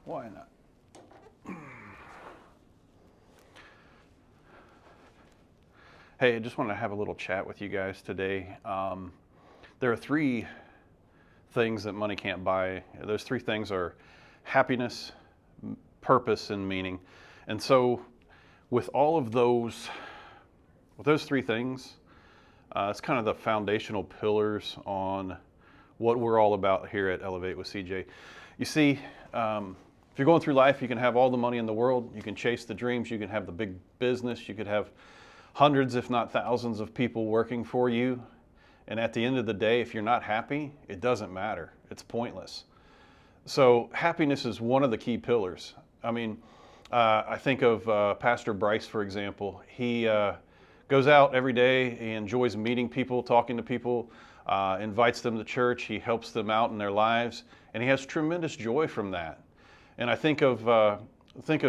Why not? Hey, I just wanted to have a little chat with you guys today. There are three things that money can't buy. Those three things are happiness, purpose, and meaning. And so with all of those, with those three things, it's kind of the foundational pillars on what we're all about here at Elevate with CJ. You see, if you're going through life, you can have all the money in the world, you can chase the dreams, you can have the big business, you could have hundreds, if not thousands of people working for you. And at the end of the day, if you're not happy, it doesn't matter. It's pointless. So happiness is one of the key pillars. I mean, I think of Pastor Bryce, for example. He goes out every day. He enjoys meeting people, talking to people, invites them to church. He helps them out in their lives, and he has tremendous joy from that. And I think of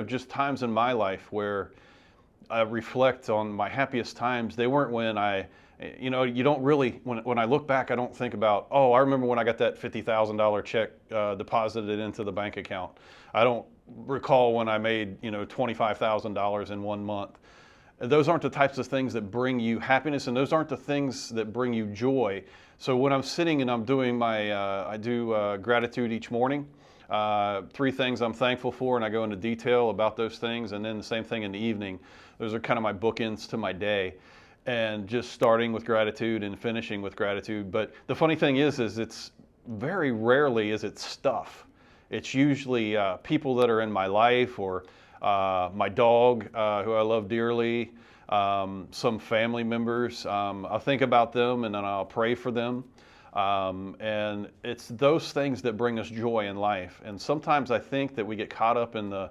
just times in my life where I reflect on my happiest times. They weren't when you don't really, when I look back, I don't think about, oh, I remember when I got that $50,000 check deposited into the bank account. I don't recall when I made, $25,000 in 1 month. Those aren't the types of things that bring you happiness, and those aren't the things that bring you joy. So when I'm sitting and I'm doing I do gratitude each morning. Three things I'm thankful for, and I go into detail about those things, and then the same thing in the evening. Those are kind of my bookends to my day, and just starting with gratitude and finishing with gratitude. But the funny thing is it's very rarely is it stuff. It's usually people that are in my life, or my dog, who I love dearly, some family members. I'll think about them and then I'll pray for them. And it's those things that bring us joy in life. And sometimes I think that we get caught up in the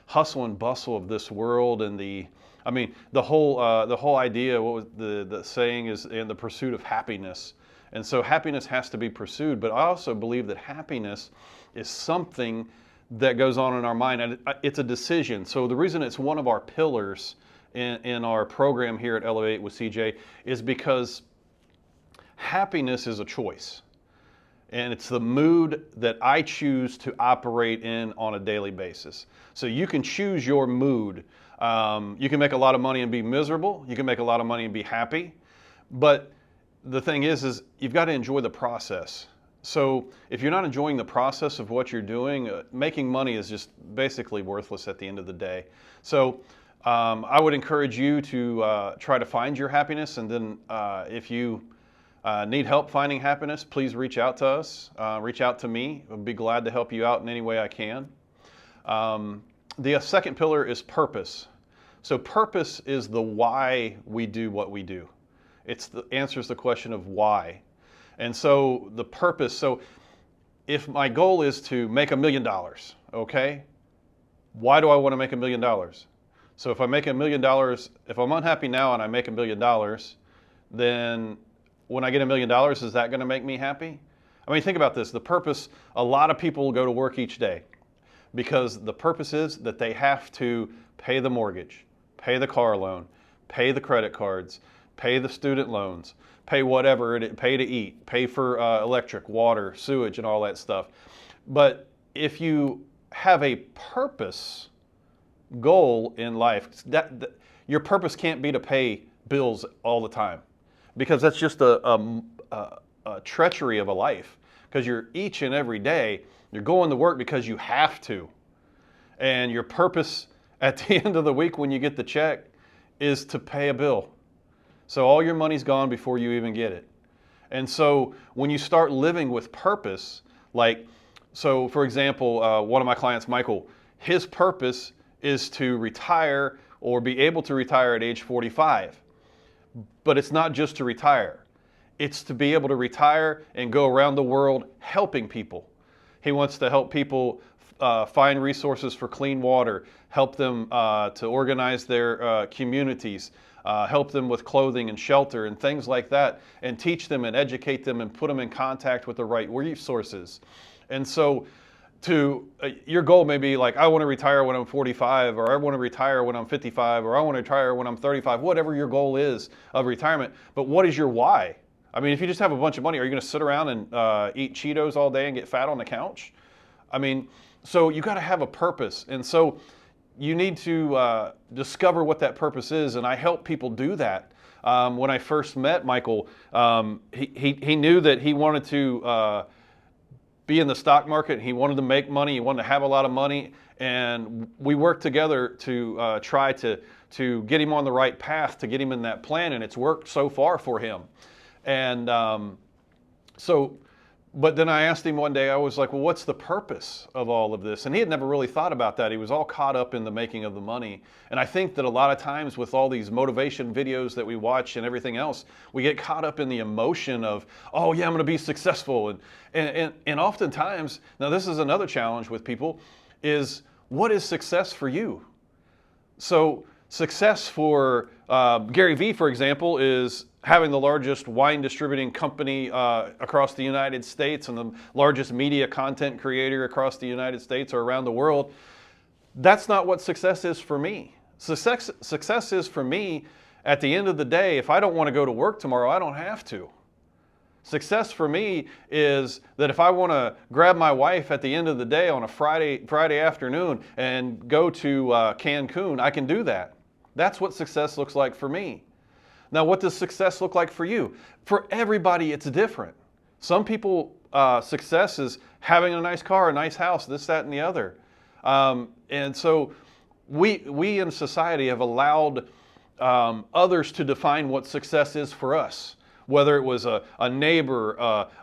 hustle and bustle of this world, and the whole idea, what was the saying is, in the pursuit of happiness. And so happiness has to be pursued, but I also believe that happiness is something that goes on in our mind, and it's a decision. So the reason it's one of our pillars in our program here at Elevate with CJ is because happiness is a choice, and it's the mood that I choose to operate in on a daily basis. So you can choose your mood. You can make a lot of money and be miserable. You can make a lot of money and be happy. But the thing is you've got to enjoy the process. So if you're not enjoying the process of what you're doing, making money is just basically worthless at the end of the day. So I would encourage you to try to find your happiness, and then if you need help finding happiness, please reach out to us. Reach out to me. I'll be glad to help you out in any way I can. The second pillar is purpose. So purpose is the why we do what we do. Answers the question of why. And so the purpose, so if my goal is to make $1 million, okay, why do I want to make $1 million? So if I make $1 million, if I'm unhappy now and I make $1 million, then when I get $1 million, is that going to make me happy? I mean, think about this. The purpose, a lot of people go to work each day because the purpose is that they have to pay the mortgage, pay the car loan, pay the credit cards, pay the student loans, pay whatever, pay to eat, pay for electric, water, sewage, and all that stuff. But if you have a purpose goal in life, your purpose can't be to pay bills all the time, because that's just a treachery of a life. Because you're each and every day, you're going to work because you have to. And your purpose at the end of the week when you get the check is to pay a bill. So all your money's gone before you even get it. And so when you start living with purpose, so for example, one of my clients, Michael, his purpose is to retire or be able to retire at age 45. But it's not just to retire. It's to be able to retire and go around the world helping people. He wants to help people find resources for clean water, help them to organize their communities, help them with clothing and shelter and things like that, and teach them and educate them and put them in contact with the right resources. And so your goal may be like, I want to retire when I'm 45, or I want to retire when I'm 55, or I want to retire when I'm 35, whatever your goal is of retirement. But what is your why? I mean, if you just have a bunch of money, are you going to sit around and eat Cheetos all day and get fat on the couch? I mean, So you got to have a purpose. And so you need to discover what that purpose is. And I help people do that. When I first met Michael, he knew that he wanted to be in the stock market. He wanted to make money. He wanted to have a lot of money. And we worked together to try to get him on the right path, to get him in that plan. And it's worked so far for him. And but then I asked him one day, I was like, well, what's the purpose of all of this? And he had never really thought about that. He was all caught up in the making of the money. And I think that a lot of times with all these motivation videos that we watch and everything else, we get caught up in the emotion of, oh yeah, I'm going to be successful. And oftentimes, now this is another challenge with people, is what is success for you? So success for Gary Vee, for example, is having the largest wine distributing company across the United States and the largest media content creator across the United States or around the world. That's not what success is for me. Success is for me, at the end of the day, if I don't want to go to work tomorrow, I don't have to. Success for me is that if I want to grab my wife at the end of the day on a Friday afternoon and go to Cancun, I can do that. That's what success looks like for me. Now, what does success look like for you? For everybody, it's different. Some people, success is having a nice car, a nice house, this, that, and the other. And so we in society have allowed others to define what success is for us. Whether it was a neighbor,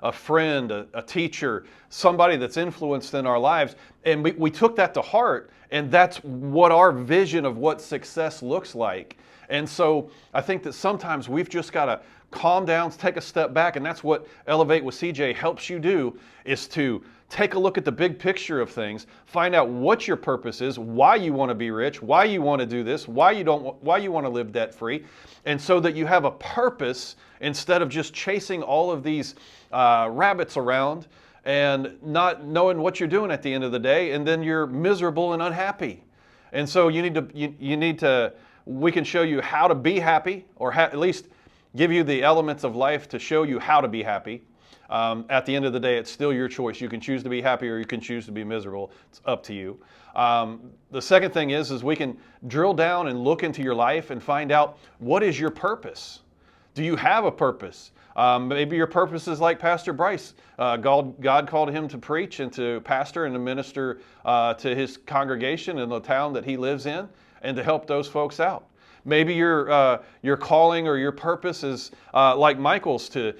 a friend, a teacher, somebody that's influenced in our lives. And we took that to heart, and that's what our vision of what success looks like. And so I think that sometimes we've just got to calm down, take a step back, and that's what Elevate with CJ helps you do, is to take a look at the big picture of things, find out what your purpose is, why you want to be rich, why you want to do this, why you want to live debt-free, and so that you have a purpose instead of just chasing all of these rabbits around and not knowing what you're doing at the end of the day, and then you're miserable and unhappy. And so you need to we can show you how to be happy, or at least give you the elements of life to show you how to be happy. At the end of the day, it's still your choice. You can choose to be happy or you can choose to be miserable. It's up to you. The second thing is we can drill down and look into your life and find out, what is your purpose? Do you have a purpose? Maybe your purpose is like Pastor Bryce. God called him to preach and to pastor and to minister to his congregation in the town that he lives in, and to help those folks out. Maybe your calling or your purpose is like Michael's, to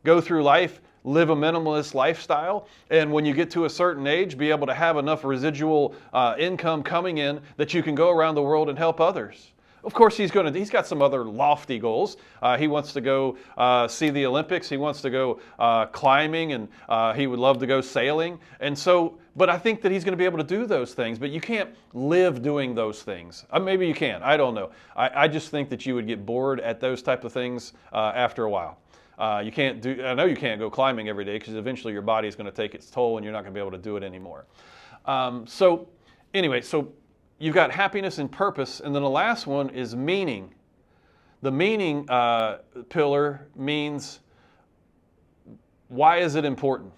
go through life, live a minimalist lifestyle, and when you get to a certain age, be able to have enough residual income coming in that you can go around the world and help others. Of course, he's got some other lofty goals. He wants to go see the Olympics. He wants to go climbing, and he would love to go sailing. And so, but I think that he's going to be able to do those things. But you can't live doing those things. Maybe you can. I don't know. I just think that you would get bored at those type of things after a while. You can't do. I know you can't go climbing every day, because eventually your body is going to take its toll, and you're not going to be able to do it anymore. So you've got happiness and purpose, and then the last one is meaning. The meaning pillar means, why is it important?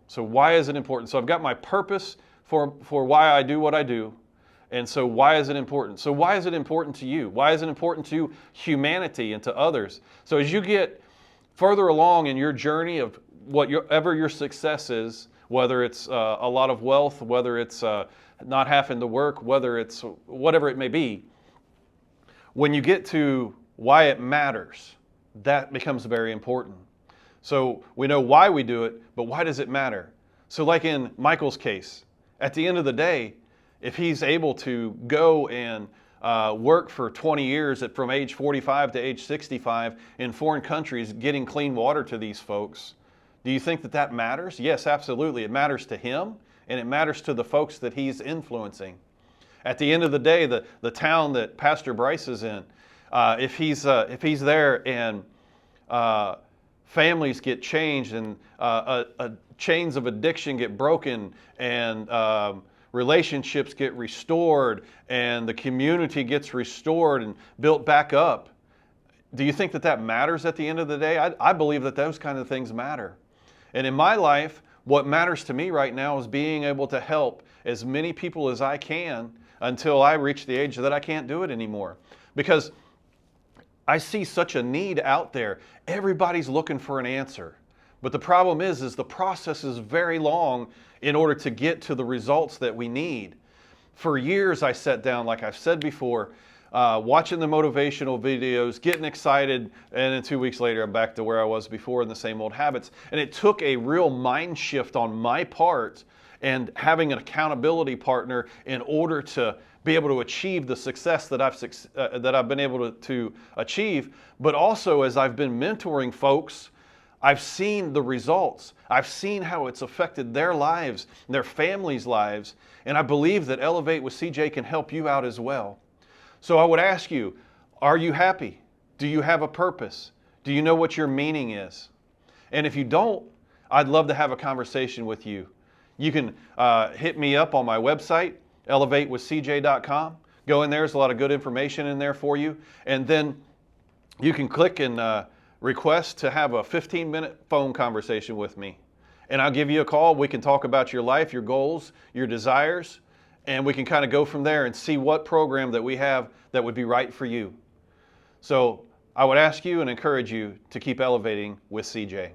So why is it important? So I've got my purpose for why I do what I do, and so why is it important? So why is it important to you? Why is it important to humanity and to others? So as you get further along in your journey of whatever your success is, whether it's a lot of wealth, whether it's not having to work, whether it's whatever it may be, when you get to why it matters, that becomes very important. So we know why we do it, but why does it matter? So like in Michael's case, at the end of the day, if he's able to go and work for 20 years from age 45 to age 65 in foreign countries getting clean water to these folks, do you think that matters? Yes, absolutely. It matters to him, and it matters to the folks that he's influencing. At the end of the day, the town that Pastor Bryce is in, if he's there and families get changed, and chains of addiction get broken, and relationships get restored, and the community gets restored and built back up, do you think that matters at the end of the day? I believe that those kind of things matter. And in my life, What matters to me right now is being able to help as many people as I can until I reach the age that I can't do it anymore. Because I see such a need out there. Everybody's looking for an answer. But the problem is the process is very long in order to get to the results that we need. For years, I sat down, like I've said before, watching the motivational videos, getting excited, and then 2 weeks later, I'm back to where I was before in the same old habits. And it took a real mind shift on my part and having an accountability partner in order to be able to achieve the success that I've been able to achieve. But also, as I've been mentoring folks, I've seen the results. I've seen how it's affected their lives, their families' lives, and I believe that Elevate with CJ can help you out as well. So I would ask you, are you happy? Do you have a purpose? Do you know what your meaning is? And if you don't, I'd love to have a conversation with you. You can hit me up on my website, elevatewithcj.com. Go in there, there's a lot of good information in there for you. And then you can click and request to have a 15-minute phone conversation with me. And I'll give you a call. We can talk about your life, your goals, your desires, and we can kind of go from there and see what program that we have that would be right for you. So I would ask you and encourage you to keep elevating with CJ.